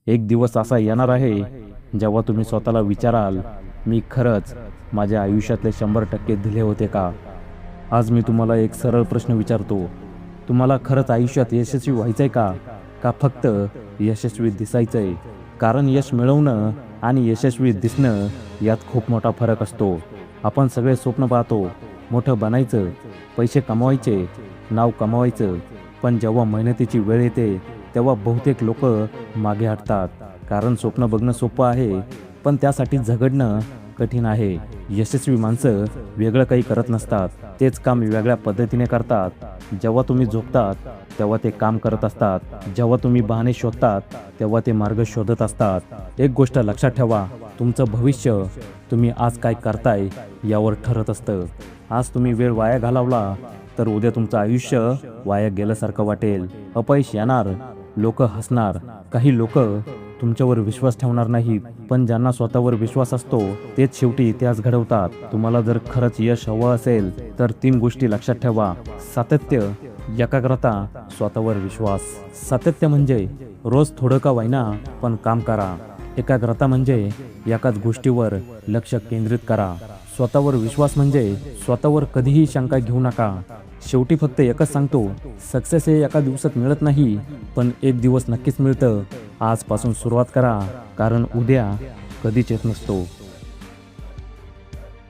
एक दिवस असा येणार आहे जेव्हा तुम्ही स्वतःला विचाराल, मी खरंच माझ्या आयुष्यातले 100% दिले होते का? आज मी तुम्हाला एक सरळ प्रश्न विचारतो. तुम्हाला खरंच आयुष्यात यशस्वी व्हायचंय का? का फक्त यशस्वी दिसायचंय? कारण यश मिळवणं आणि यशस्वी दिसणं यात खूप मोठा फरक असतो. आपण सगळे स्वप्न पाहतो, मोठं बनायचं, पैसे कमवायचे, नाव कमवायचं. पण जेव्हा मेहनतीची वेळ येते तेव्हा बहुतेक लोक मागे हटतात. कारण स्वप्न बघणं सोपं आहे, पण त्यासाठी झगडणं कठीण आहे. यशस्वी माणसं वेगळं काही करत नसतात, तेच काम वेगळ्या पद्धतीने करतात. जेव्हा तुम्ही झोपतात तेव्हा ते काम करत असतात, जेव्हा तुम्ही बहाणे शोधतात तेव्हा ते मार्ग शोधत असतात. एक गोष्ट लक्षात ठेवा, तुमचं भविष्य तुम्ही आज काय करताय यावर ठरत असतं. आज तुम्ही वेळ वाया घालवला तर उद्या तुमचं आयुष्य वाया गेल्यासारखं वाटेल. अपयश येणार, लोक हसणार, काही लोक तुमच्यावर विश्वास ठेवणार नाहीत, पण ज्यांना स्वतःवर विश्वास असतो तेच शेवटी इतिहास घडवतात. तुम्हाला जर खरंच यश हवं असेल तर 3 गोष्टी लक्षात ठेवा: सातत्य, एकाग्रता, स्वतःवर विश्वास. सातत्य म्हणजे रोज थोडं का होईना पण काम करा. एकाग्रता म्हणजे एकाच गोष्टीवर लक्ष केंद्रित करा. स्वतःवर विश्वास म्हणजे स्वतःवर कधीही शंका घेऊ नका. शेवटी फक्त एकच सांगतो, सक्सेस हे एका दिवसात मिळत नाही, पण एक दिवस नक्कीच मिळतं. आजपासून सुरुवात करा, कारण उद्या कधीच येत नसतो.